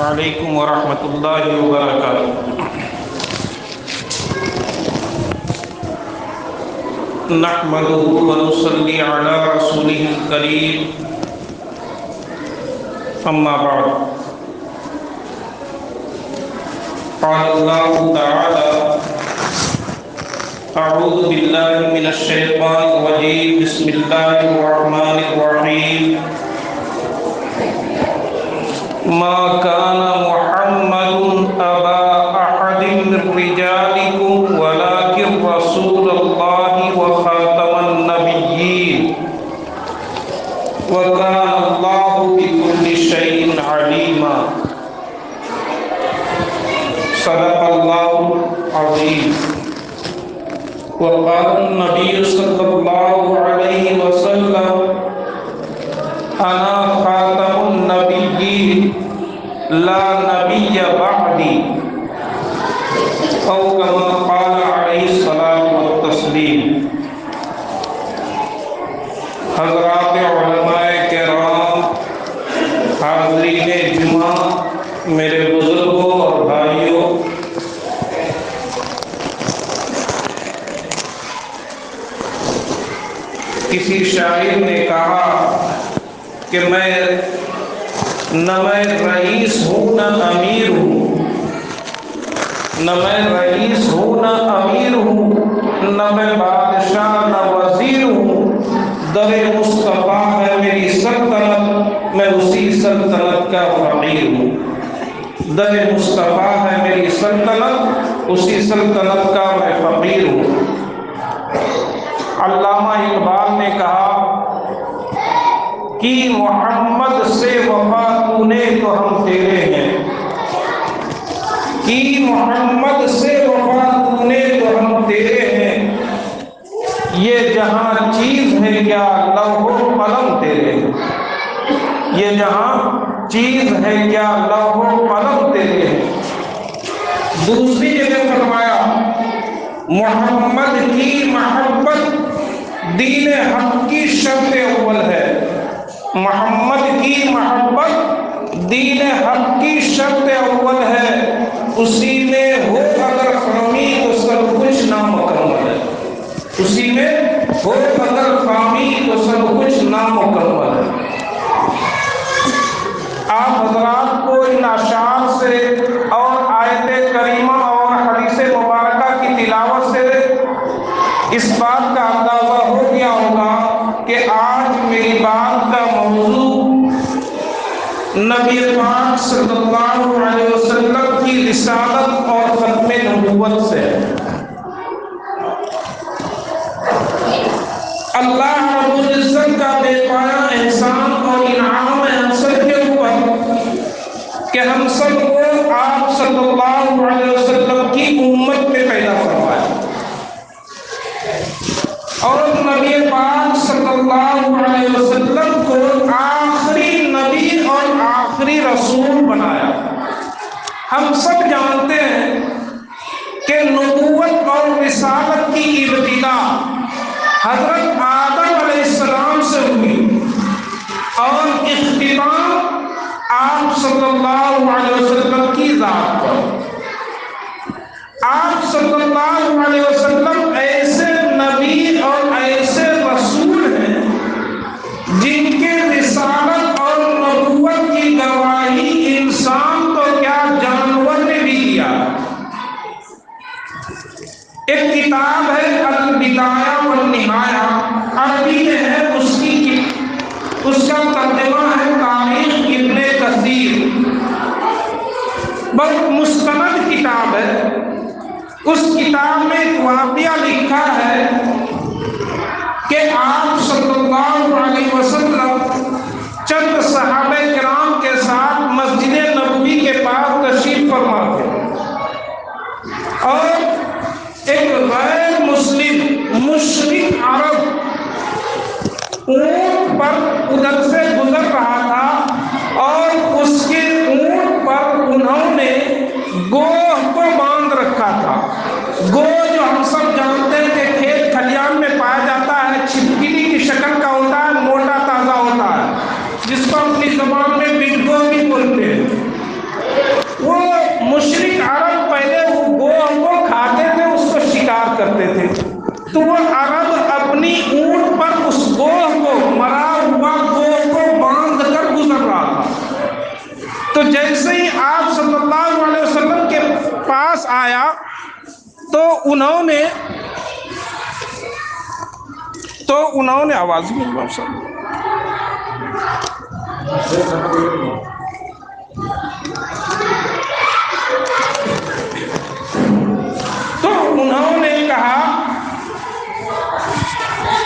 علیکم ورحمۃ اللہ وبرکاتہ۔ نحمده ونصلي على رسوله الكريم، اما بعد، قال الله تعالى: اعوذ باللہ من الشیطان الرجیم، بسم اللہ الرحمن الرحیم۔ ما كان محمد أبا أحد من رجالكم ولكن رسول الله وخاتم النبيين وكان الله بكل شيء عليما۔ صدق الله العظيم۔ وقال النبي صلى الله عليه وسلم: أنا خاتم النبيين لا نبي بعدي، أو كما قال عليه الصلاة والتسليم۔ حضرات علماء کرام، حاضرین جمعہ، میرے بزرگوں اور بھائیوں، کسی شاعر نے کہا کہ نہ میں رئیس ہوں نہ امیر ہوں، نہ میں رئیس ہوں نہ امیر ہوں، نہ میں بادشاہ نہ وزیر ہوں، در مصطفیٰ ہے میری سلطنت، میں اسی سلطنت کا فقیر ہوں۔ در مصطفیٰ ہے میری سلطنت، اسی سلطنت کا میں فقیر ہوں۔ علامہ اقبال نے کہا کہ محمد سے وفا تو نے تو ہم تیرے ہیں، کہ محمد سے وفا تو نے تو ہم تیرے ہیں، یہ جہاں چیز ہے کیا لوح و قلم تیرے ہیں، یہ جہاں چیز ہے کیا لوح و قلم تیرے ہیں۔ دوسری جگہ فرمایا: محمد کی محبت دین حق کی شرط اول ہے، محمد کی محبت دین حق کی شرط اول ہے، اسی میں ہو اگر خامی تو سب کچھ نامکمل ہے، اسی میں ہو اگر خامی تو سب کچھ نامکمل ہے۔ آپ حضرات کو ان اشعار سے اور آیت کریمہ اور حدیث مبارکہ کی تلاوت سے اس بات کا اندازہ ہو گیا ہوگا کہ آج میری بات کا موضوع نبی پاک صلی اللہ علیہ وسلم کی رسالت اور ختم نبوت سے ہے۔ اللہ رب العزت کا بے پایہ احسان اور انعام ہے ہم سب کے اوپر کہ ہم سب کو آپ صلی اللہ علیہ وسلم کی امت میں پیدا فرمایا، اور نبی پاک صلی اللہ علیہ وسلم کو آخری نبی اور آخری رسول بنایا۔ ہم سب جانتے ہیں کہ نبوت اور رسالت کی ابتدا حضرت آدم علیہ السلام سے ہوئی اور اختتام آپ صلی اللہ علیہ وسلم کی ذات پر۔ آپ صلی اللہ علیہ وسلم ایسے نبی اور ایسے رسول ہیں جن کے رسالت اور نبوت کی گواہی انسان تو کیا جانور نے بھی دیا۔ ایک کتاب ہے البدایہ والنہایہ، عربی میں ہے، اس کا ترجمہ ہے تاریخ ابن کثیر، بہت مستند کتاب ہے۔ اس کتاب میں ایک واقعہ لکھا ہے کہ آپ صلی اللہ علیہ وسلم چند صحابہ کرام کے ساتھ مسجد نبوی کے پاس تشریف فرما تھے، اور ایک غیر مسلم مشرک عرب اونٹ پر ادھر سے گزر رہا تھا، اور اس کے اونٹ پر انہوں نے گوہ کو باندھ رکھا تھا۔ گوہ جو ہم سب جانتے ہیں کہ کھیت کھلیان میں پایا جاتا ہے، چھپکلی کی شکل کا ہوتا ہے، موٹا تازہ ہوتا ہے، جس کو اپنی زبان میں بگ گو بھی بولتے ہیں۔ تو انہوں نے آواز میں تو انہوں نے کہا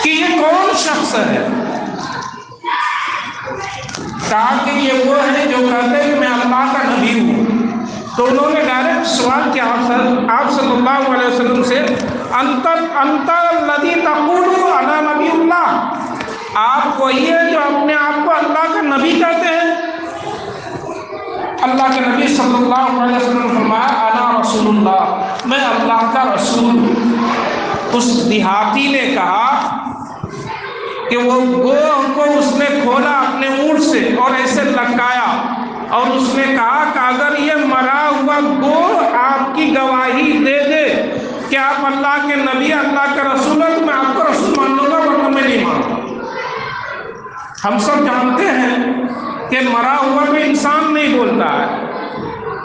کہ یہ کون شخص ہے؟ کہا کہ یہ وہ ہے جو کہتے ہیں کہ میں اللہ کا نبی ہوں۔ تو انہوں نے ڈائریکٹ سوال کیا آپ صلی اللہ علیہ وسلم سے، انت الذی تقول انا نبی اللہ، آپ وہی ہے جو اپنے آپ کو اللہ کا نبی کہتے ہیں؟ اللہ کے نبی صلی اللہ علیہ وسلم نے فرمایا انا رسول اللہ، میں اللہ کا رسول ہوں۔ اس دیہاتی نے کہا کہ وہ گوہ کو اس نے کھولا اپنے اونٹ سے اور ایسے لٹکایا، اور اس نے کہا کہ اگر یہ مرا ہوا گوہ آپ کی گواہی دے دے کہ آپ اللہ کے نبی اللہ کا رسول ہے تو میں آپ کو رسول مان لوں گا، ورنہ میں نہیں مانوں۔ ہم سب جانتے ہیں کہ مرا ہوا کوئی انسان نہیں بولتا ہے،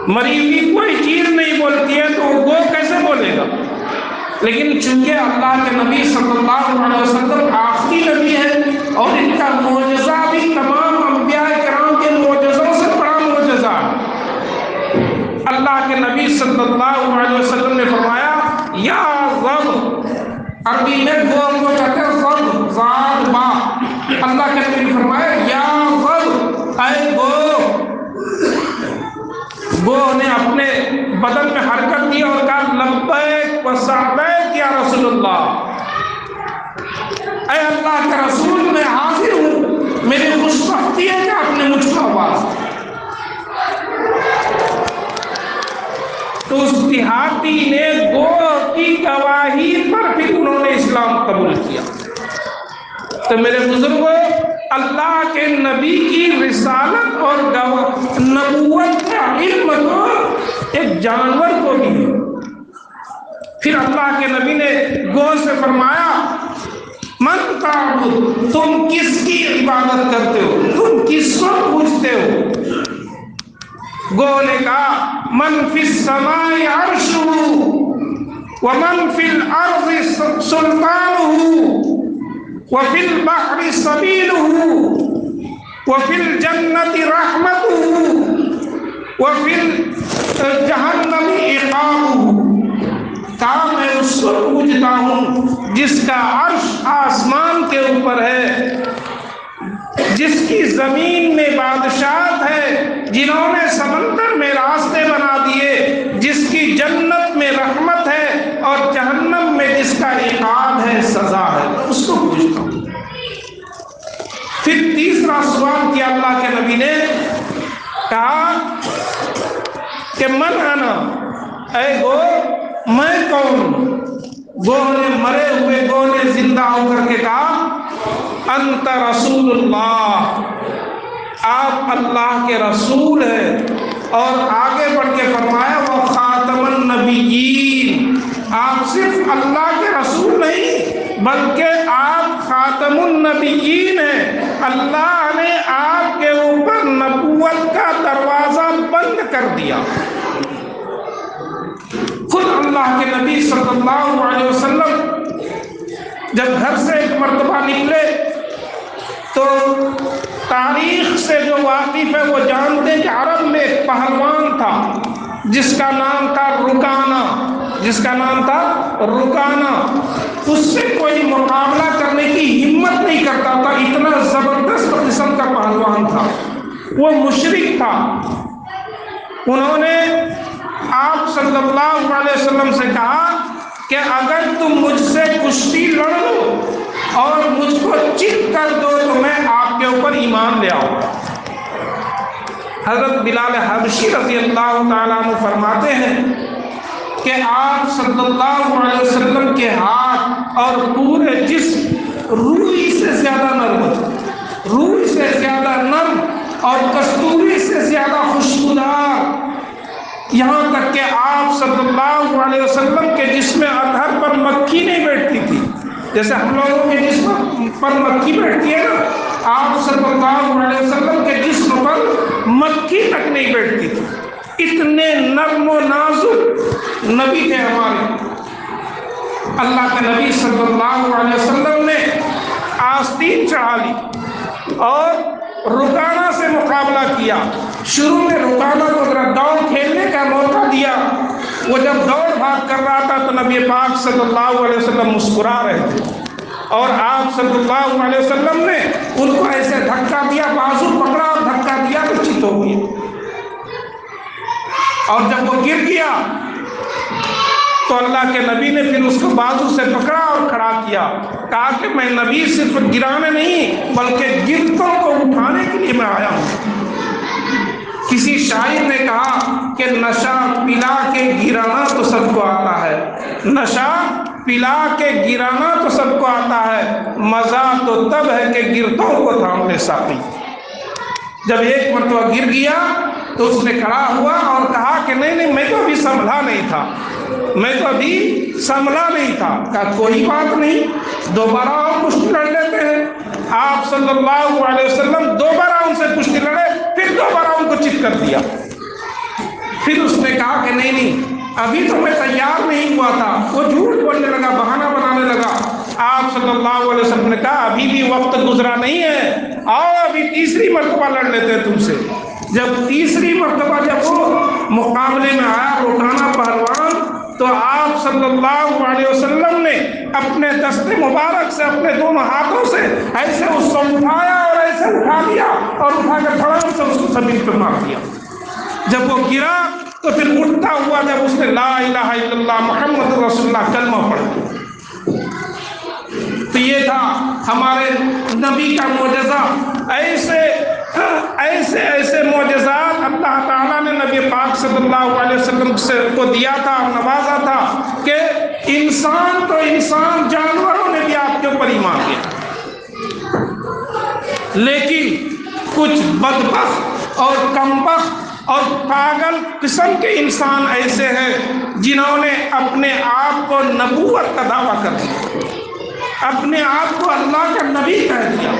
مری ہوئی کوئی چیز نہیں بولتی ہے، تو وہ گوہ کیسے بولے گا؟ لیکن چونکہ اللہ کے نبی صلی اللہ علیہ وسلم آخری نبی ہے اور ان کا معجزہ بھی تمام انبیاء کرام کے معجزوں سے بڑا معجزہ ہے، اللہ کے نبی صلی اللہ علیہ وسلم نے فرمایا یا ضب، عربی میں گوہ کو کہتے ہیں ضب، زاد با، اللہ کے نبی نے فرمایا یا ضب، اے گوہ۔ گوہ نے اپنے بدن میں حرکت دی اور کہا لبیک و سعدیک یا رسول اللہ، اے اللہ کا رسول میں حاضر ہوں، میری خوش بختی ہے کہ آپ نے مجھ کو آواز دی۔ تو اس دیہاتی نے گوہ کی گواہی پر پھر انہوں نے اسلام قبول کیا۔ تو میرے بزرگوں، اللہ کے نبی کی رسالت اور نبوت کا علم تو ایک جانور کو بھی ہے۔ پھر اللہ کے نبی نے گوہ سے فرمایا من تعبد، تم کس کی عبادت کرتے ہو، تم کس کو پوجتے ہو؟ گوہ نے کہا من فی السماء عرشہ ومن فی الارض سلطانہ وفی البحر سبیلہ وفی الجنت رحمتہ وفی الجہنم عقابہ۔ کہا میں اس کو پوجتا ہوں جس کا عرش آسمان کے اوپر ہے، جس کی زمین میں بادشاہت ہے، جنہوں نے سمندر میں راستے بنا دیے، جس کی جنت میں رحمت ہے اور جہنم میں جس کا عقاب ہے، سزا ہے، اس کو پوچھتا ہوں۔ پھر تیسرا سوال کیا اللہ کے نبی نے، کہا کہ من انا، اے گوہ میں کون؟ گوہ نے مرے ہوئے گوہ نے زندہ ہو کر کے کہا انت رسول اللہ، آپ اللہ کے رسول ہیں۔ اور آگے بڑھ کے فرمایا وہ خاتم النبیین، آپ صرف اللہ کے رسول نہیں بلکہ آپ خاتم النبیین ہیں۔ اللہ نے آپ کے اوپر نبوت کا دروازہ بند کر دیا۔ خود اللہ کے نبی صلی اللہ علیہ وسلم جب گھر سے ایک مرتبہ نکلے تو تاریخ سے جو واقف ہے وہ جانتے ہیں کہ عرب میں ایک پہلوان تھا جس کا نام تھا رکانہ، جس کا نام تھا رکانہ۔ اس سے کوئی مقابلہ کرنے کی ہمت نہیں کرتا تھا، اتنا زبردست قسم کا پہلوان تھا، وہ مشرک تھا۔ انہوں نے آپ صلی اللہ علیہ وسلم سے کہا کہ اگر تم مجھ سے کشتی لڑ لو اور مجھ کو چت کر دو تو میں آپ کے اوپر ایمان لے آؤں گا۔ حضرت بلال حبشی رضی اللہ تعالیٰ عنہ فرماتے ہیں کہ آپ صلی اللہ علیہ وسلم کے ہاتھ اور پورے جسم روئی سے زیادہ نرم، روئی سے زیادہ نرم اور کستوری سے زیادہ خوشبودار، یہاں تک کہ آپ صلی اللہ علیہ وسلم کے جسم اطہر پر مکھی نہیں بیٹھتی تھی، جیسے ہم لوگوں کے جسم پر مکھی بیٹھتی ہے نا، آپ صلی اللہ علیہ وسلم کے جسم پر مکھی تک نہیں بیٹھتی تھی۔ اتنے نرم و نازک نبی تھے ہمارے۔ اللہ کے نبی صلی اللہ علیہ وسلم نے آستین چڑھا لی اور رکانہ سے مقابلہ کیا۔ شروع میں رکانہ کو ذرا دوڑ کھیلنے کا موقع دیا، وہ جب دوڑ بھاگ کر رہا تھا تو نبی پاک صلی اللہ علیہ وسلم مسکرا رہے تھے، اور آپ صلی اللہ علیہ وسلم نے ان کو ایسے دھکا دیا، بازو پکڑا اور دھکا دیا تو چت ہو گئی، اور جب وہ گر گیا تو اللہ کے نبی نے پھر اس کو بازو سے پکڑا اور کھڑا کیا، کہا کہ میں نبی صرف گرانے نہیں بلکہ گرتوں کو اٹھانے کے لیے میں آیا ہوں۔ کسی شاعر نے کہا کہ نشہ پلا کے گرانا تو سب کو آتا ہے، نشہ پلا کے گرانا تو سب کو آتا ہے، مزہ تو تب ہے کہ گرتوں کو تھام لے ساقی۔ جب ایک مرتبہ گر گیا تو اس نے کھڑا ہوا اور کہا کہ نہیں میں تو ابھی سنبھلا نہیں تھا، میں تو ابھی سنبھلا نہیں تھا۔ کہا کوئی بات نہیں، دوبارہ اور کشتی لڑ لیتے ہیں۔ آپ صلی اللہ علیہ وسلم دوبارہ ان سے کشتی لڑے، پھر دوبارہ ان کو چت کر دیا۔ پھر اس نے کہا کہ نہیں ابھی تو میں تیار نہیں ہوا تھا، وہ جھوٹ بولنے لگا، بہانہ بنانے لگا۔ آپ صلی اللہ علیہ وسلم نے کہا ابھی بھی وقت گزرا نہیں ہے، آؤ ابھی تیسری مرتبہ لڑ لیتے ہیں تم سے۔ جب تیسری مرتبہ جب وہ مقابلے میں آیا رکانہ پہلوان، تو آپ صلی اللہ علیہ وسلم نے اپنے دست مبارک سے اپنے دونوں ہاتھوں سے ایسے اس کو اٹھایا اور ایسے اٹھا دیا اور اٹھا کے پھڑان سے اس کو زمین پہ مار دیا۔ جب وہ گرا تو پھر اٹھتا ہوا جب اس نے لا الہ الا اللہ محمد رسول اللہ کلمہ پڑھا، تو یہ تھا ہمارے نبی کا معجزہ۔ ایسے معجزات اللہ تعالیٰ نے نبی پاک صلی اللہ علیہ وسلم کو دیا تھا اور نوازا تھا کہ انسان تو انسان، جانوروں نے بھی آپ کے اوپر ایمان لیا، لیکن کچھ بدبخت اور کمبخت اور پاگل قسم کے انسان ایسے ہیں جنہوں نے اپنے آپ کو نبوت کا دعویٰ کر دیا، اپنے آپ کو اللہ کا نبی کہہ دیا۔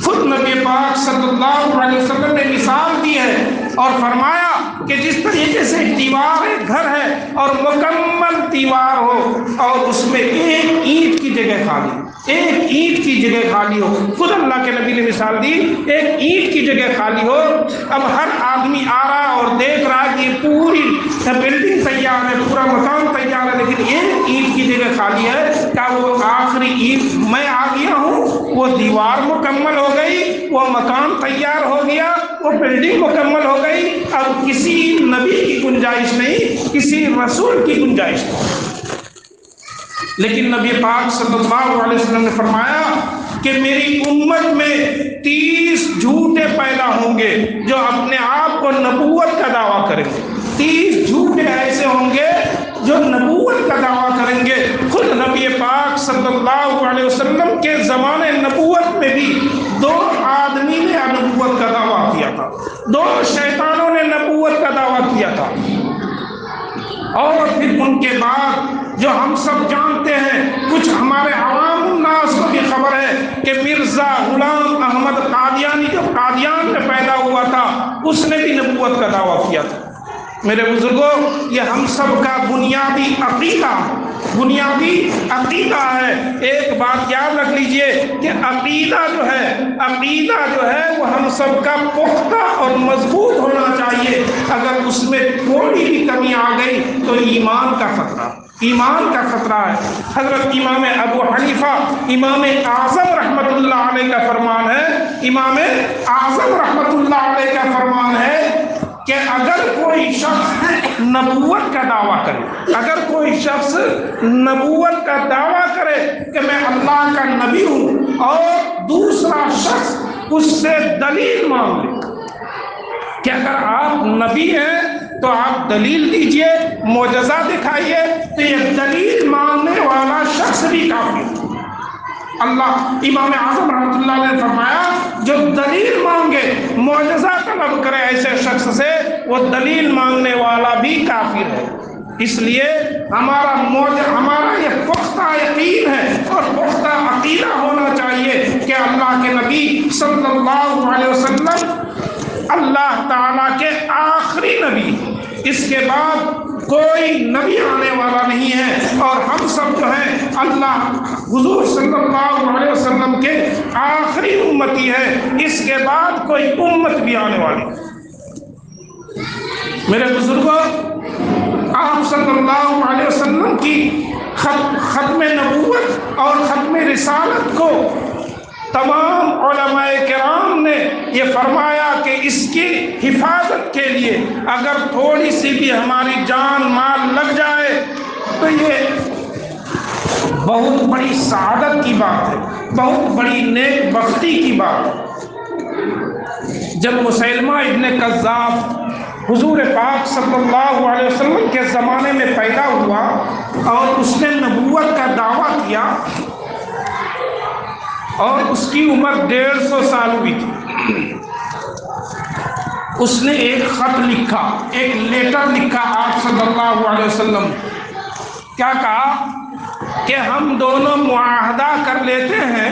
خود نبی پاک صلی اللہ علیہ وسلم نے مثال دی ہے اور فرمایا کہ جس طریقے سے دیوار ایک گھر ہے اور مکمل دیوار ہو اور اس میں ایک اینٹ کی جگہ خالی، ایک اینٹ کی جگہ خالی ہو، خود اللہ کے نبی نے مثال دی، ایک اینٹ کی جگہ خالی ہو، اب ہر آدمی آ رہا اور دیکھ رہا کہ پوری بلڈنگ تیار ہے، پورا مکان تیار ہے، لیکن ایک اینٹ کی جگہ خالی ہے، کیا وہ آخری اینٹ میں آ گیا ہوں، وہ دیوار مکمل ہو گئی، وہ مکان تیار ہو گیا، وہ بلڈنگ مکمل ہو گئی، اب کسی نبی کی گنجائش نہیں، کسی رسول کی گنجائش نہیں۔ لیکن نبی پاک صلی اللہ علیہ وسلم نے فرمایا کہ میری امت میں 30 جھوٹے پیدا ہوں گے جو اپنے آپ کو نبوت کا دعویٰ کریں گے، 30 جھوٹے ایسے ہوں گے جو نبوت کا دعویٰ کریں گے۔ خود نبی پاک صلی اللہ علیہ وسلم کے زمانے نبوت میں بھی 2 آدمی نے نبوت کا دعویٰ کیا تھا، 2 شیطانوں نے نبوت کا دعویٰ کیا تھا، اور پھر ان کے بعد جو ہم سب جانتے ہیں، کچھ ہمارے عوام الناس کو بھی خبر ہے کہ مرزا غلام احمد قادیانی جو قادیان میں پیدا ہوا تھا، اس نے بھی نبوت کا دعویٰ کیا تھا۔ میرے بزرگوں، یہ ہم سب کا بنیادی عقیدہ ہے۔ ایک بات یاد رکھ لیجئے کہ عقیدہ جو ہے وہ ہم سب کا پختہ اور مضبوط ہونا چاہیے۔ اگر اس میں تھوڑی بھی کمی آ گئی تو ایمان کا خطرہ ہے۔ حضرت امام ابو حنیفہ امام اعظم رحمت اللہ علیہ کا فرمان ہے، امام اعظم رحمت اللہ علیہ کا فرمان ہے کہ اگر کوئی شخص نبوت کا دعویٰ کرے کہ میں اللہ کا نبی ہوں، اور دوسرا شخص اس سے دلیل مانگ لے کہ اگر آپ نبی ہیں تو آپ دلیل دیجئے، معجزہ دکھائیے، تو یہ دلیل مانگنے والا شخص بھی کافی ہے۔ امام اعظم رحمۃ اللہ علیہ نے فرمایا جو دلیل مانگے، معجزہ طلب کرے ایسے شخص سے، وہ دلیل مانگنے والا بھی کافر ہے۔ اس لیے ہمارا یہ پختہ یقین ہے اور پختہ عقیدہ ہونا چاہیے کہ اللہ کے نبی صلی اللہ علیہ وسلم اللہ تعالیٰ کے آخری نبی، اس کے بعد کوئی نبی آنے والا نہیں ہے، اور ہم سب جو ہیں اللہ حضور صلی اللہ علیہ وسلم کے آخری امتی ہے، اس کے بعد کوئی امت بھی آنے والی ہے۔ میرے بزرگوں، آپ صلی اللہ علیہ وسلم کی ختم نبوت اور ختم رسالت کو تمام علماء کرام نے یہ فرمایا کہ اس کی حفاظت کے لیے اگر تھوڑی سی بھی ہماری جان مال لگ جائے تو یہ بہت بڑی سعادت کی بات ہے، بہت بڑی نیک بختی کی بات ہے۔ جب مسیلمہ ابن کذاب حضور پاک صلی اللہ علیہ وسلم کے زمانے میں پیدا ہوا اور اس نے نبوت کا دعویٰ کیا، اور اس کی عمر 150 سال ہوئی تھی، اس نے ایک خط لکھا، ایک لیٹر لکھا آپ صلی اللہ علیہ وسلم۔ کیا کہا کہ ہم دونوں معاہدہ کر لیتے ہیں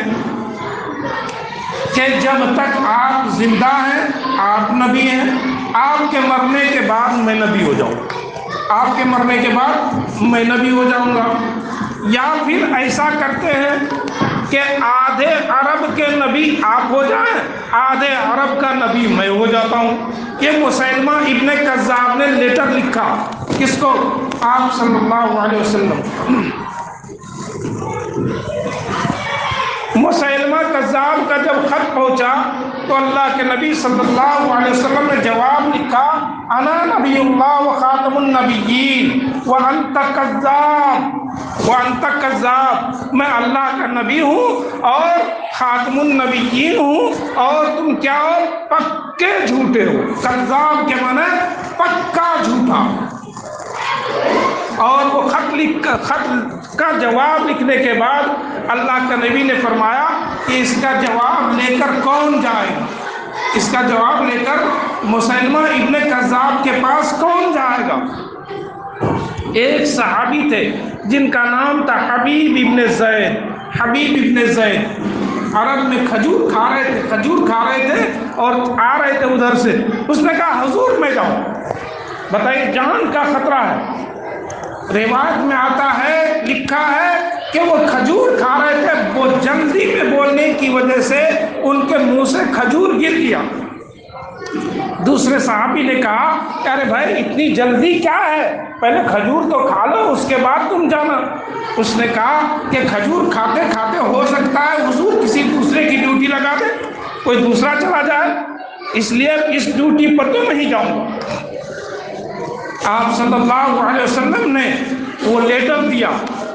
کہ جب تک آپ زندہ ہیں آپ نبی ہیں، آپ کے مرنے کے بعد میں نبی ہو جاؤں گا، آپ کے مرنے کے بعد میں نبی ہو جاؤں گا، یا پھر ایسا کرتے ہیں کہ آدھے عرب کے نبی آپ ہو جائیں، آدھے عرب کا نبی میں ہو جاتا ہوں۔ یہ مسیلمہ ابن کذاب نے لیٹر لکھا، کس کو؟ آپ صلی اللہ علیہ وسلم۔ مسیلمہ کذاب کا جب خط پہنچا تو اللہ کے نبی صلی اللہ علیہ وسلم نے جواب لکھا، انا نبی اللہ و خاتم النبیین وانت کذاب، وانت کذاب، میں اللہ کا نبی ہوں اور خاتم النبیین ہوں، اور تم کیا ہو؟ پکے جھوٹے ہو۔ کذاب کے معنی پکا جھوٹا۔ اور وہ خط کا جواب لکھنے کے بعد اللہ کا نبی نے فرمایا کہ اس کا جواب لے کر کون جائے گا؟ اس کا جواب لے کر مسیلمہ ابن کذاب کے پاس کون جائے گا؟ ایک صحابی تھے جن کا نام تھا حبیب ابن زید۔ حبیب ابن زید عرب میں کھجور کھا رہے تھے اور آ رہے تھے ادھر سے۔ اس نے کہا حضور میں جاؤں، بتائیے جان کا خطرہ ہے۔ روایت میں آتا ہے، لکھا ہے کہ وہ کھجور کھا رہے تھے، وہ جلدی میں بولنے کی وجہ سے ان کے منہ سے کھجور گر گیا۔ دوسرے صحابی نے کہا کہ ارے بھائی اتنی جلدی کیا ہے، پہلے کھجور تو کھا لو اس کے بعد تم جانا۔ اس نے کہا کہ کھجور کھاتے کھاتے ہو سکتا ہے حضور کسی دوسرے کی ڈیوٹی لگا دے، کوئی دوسرا چلا جائے، اس لیے اس ڈیوٹی پر تو نہیں جاؤں گا۔ آپ صلی اللہ علیہ وسلم نے وہ لیٹر دیا،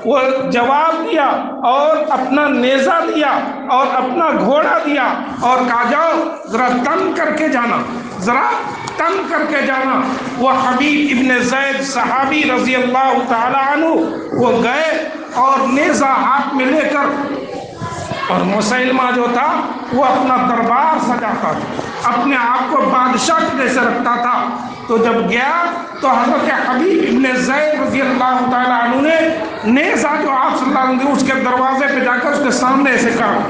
وہ جواب دیا، اور اپنا نیزہ دیا اور اپنا گھوڑا دیا اور کہا جاؤ ذرا تن کر کے جانا، ذرا تن کر کے جانا۔ وہ حبیب ابن زید صحابی رضی اللہ تعالی عنہ وہ گئے اور نیزہ ہاتھ میں لے کر، اور مسیلمہ جو تھا وہ اپنا دربار سجاتا تھا، اپنے آپ کو بادشاہ کے جیسے رکھتا تھا۔ تو جب گیا تو حضرت حبیب ابن زید رضی اللہ تعالیٰ عنہ نے نیزہ جو آپ صلی اللہ علیہ وسلم اس کے دروازے پہ جا کر اس کے سامنے ایسے کہا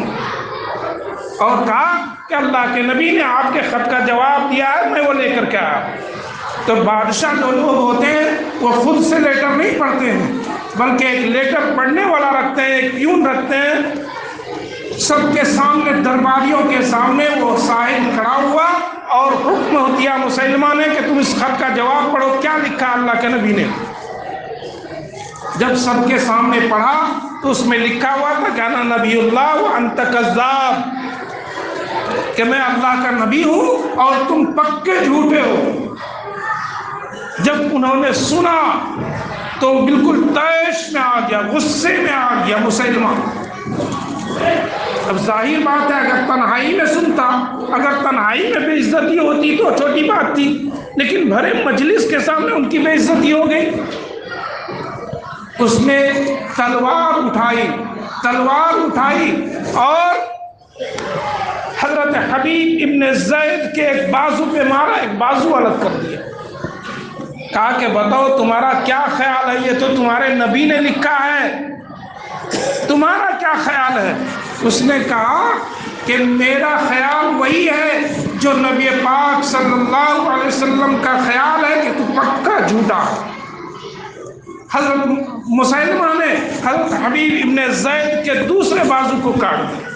اور کہا کہ اللہ کے نبی نے آپ کے خط کا جواب دیا ہے، میں وہ لے کر کے آیا۔ تو بادشاہ جو لوگ ہوتے ہیں وہ خود سے لیٹر نہیں پڑھتے ہیں، بلکہ ایک لیٹر پڑھنے والا رکھتے ہیں، ایک پیون رکھتے ہیں۔ سب کے سامنے، درباریوں کے سامنے وہ صاحب کھڑا ہوا اور حکم دیا مسیلمہ نے کہ تم اس خط کا جواب پڑھو، کیا لکھا اللہ کے نبی نے۔ جب سب کے سامنے پڑھا تو اس میں لکھا ہوا تھا کہ انا نبی اللہ وانت کذاب، کہ میں اللہ کا نبی ہوں اور تم پکے جھوٹے ہو۔ جب انہوں نے سنا تو بالکل طیش میں آ گیا، غصے میں آ گیا مسیلمہ۔ اب ظاہر بات ہے اگر تنہائی میں سنتا، اگر تنہائی میں بے عزتی ہوتی تو چھوٹی بات تھی، لیکن بھرے مجلس کے سامنے ان کی بے عزتی ہو گئی۔ اس نے تلوار اٹھائی اور حضرت حبیب ابن زید کے ایک بازو پہ مارا، ایک بازو الگ کر دیا۔ کہا کہ بتاؤ تمہارا کیا خیال ہے، یہ تو تمہارے نبی نے لکھا ہے، تمہارا کیا خیال ہے؟ اس نے کہا کہ میرا خیال وہی ہے جو نبی پاک صلی اللہ علیہ وسلم کا خیال ہے کہ تو پکا جھوٹا ہے۔ حضرت مسیلمہ نے حضرت حبیب ابن زید کے دوسرے بازو کو کاٹ دیا۔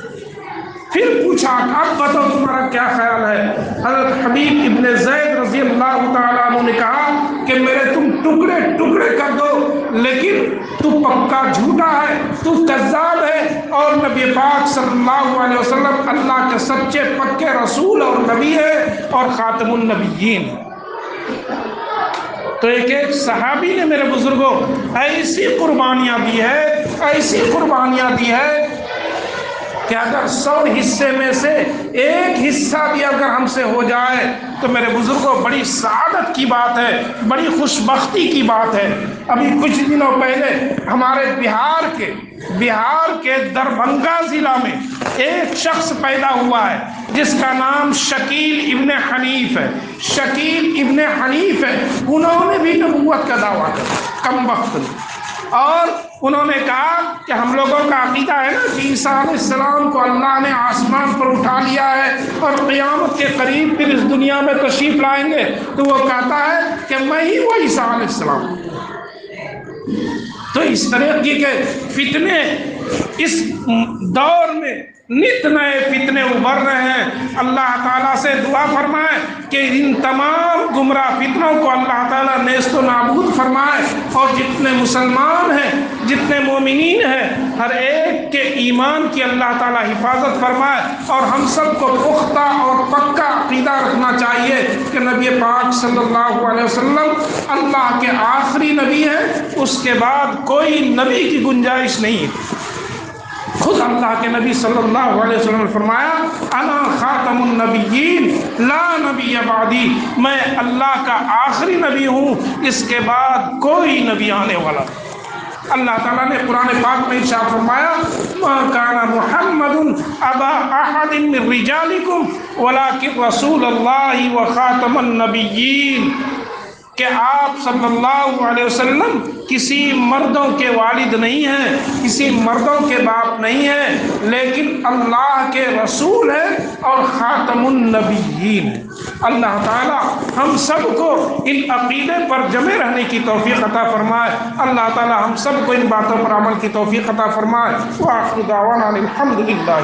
پھر پوچھا اب بتاؤ تمہارا کیا خیال ہے؟ حضرت حبیب ابن زید رضی اللہ تعالیٰ عنہ نے کہا کہ میرے تم ٹکڑے ٹکڑے کر دو، لیکن تو پکا جھوٹا ہے، تو کذاب ہے، اور نبی پاک صلی اللہ علیہ وسلم اللہ کے سچے پکے رسول اور نبی ہے اور خاتم النبیین۔ تو ایک صحابی نے میرے بزرگوں ایسی قربانیاں دی ہے، ایسی قربانیاں دی ہے کہ اگر 100 حصے میں سے ایک حصہ بھی اگر ہم سے ہو جائے تو میرے بزرگوں بڑی سعادت کی بات ہے، بڑی خوش بختی کی بات ہے۔ ابھی کچھ دنوں پہلے ہمارے بہار کے دربھنگہ ضلع میں ایک شخص پیدا ہوا ہے جس کا نام شکیل ابن حنیف ہے۔ شکیل ابن حنیف ہے، انہوں نے بھی نبوت کا دعویٰ کیا کم وقت میں، اور انہوں نے کہا کہ ہم لوگوں کا عقیدہ ہے نا کہ عیسیٰ علیہ السلام کو اللہ نے آسمان پر اٹھا لیا ہے اور قیامت کے قریب پھر اس دنیا میں تشریف لائیں گے، تو وہ کہتا ہے کہ میں ہی وہ عیسیٰ علیہ السلام ہوں۔ تو اس طرح کے فتنے اس دور میں نت نئے فتنے ابھر رہے ہیں۔ اللہ تعالیٰ سے دعا فرمائے کہ ان تمام گمراہ فتنوں کو اللہ تعالیٰ نیست و نابود فرمائے، اور جتنے مسلمان ہیں، جتنے مومنین ہیں، ہر ایک کے ایمان کی اللہ تعالیٰ حفاظت فرمائے، اور ہم سب کو پختہ اور پکا عقیدہ رکھنا چاہیے کہ نبی پاک صلی اللہ علیہ وسلم اللہ کے آخری نبی ہیں، اس کے بعد کوئی نبی کی گنجائش نہیں ہے۔ خود اللہ کے نبی صلی اللہ علیہ وسلم نے فرمایا انا خاتم النبیین لا نبی بعدی، میں اللہ کا آخری نبی ہوں، اس کے بعد کوئی نبی آنے والا۔ اللہ تعالیٰ نے قرآن پاک میں ارشاد فرمایا ما کان محمد ابا احد من رجالکم ولکن رسول اللہ وخاتم النبیین، کہ آپ صلی اللہ علیہ وسلم کسی مردوں کے والد نہیں ہیں، کسی مردوں کے باپ نہیں ہیں، لیکن اللہ کے رسول ہیں اور خاتم النبیین ہیں۔ اللہ تعالیٰ ہم سب کو ان عقیدے پر جمے رہنے کی توفیق عطا فرمائے۔ اللہ تعالیٰ ہم سب کو ان باتوں پر عمل کی توفیق عطا فرمائے۔ وآخر دعوانا الحمدللہ۔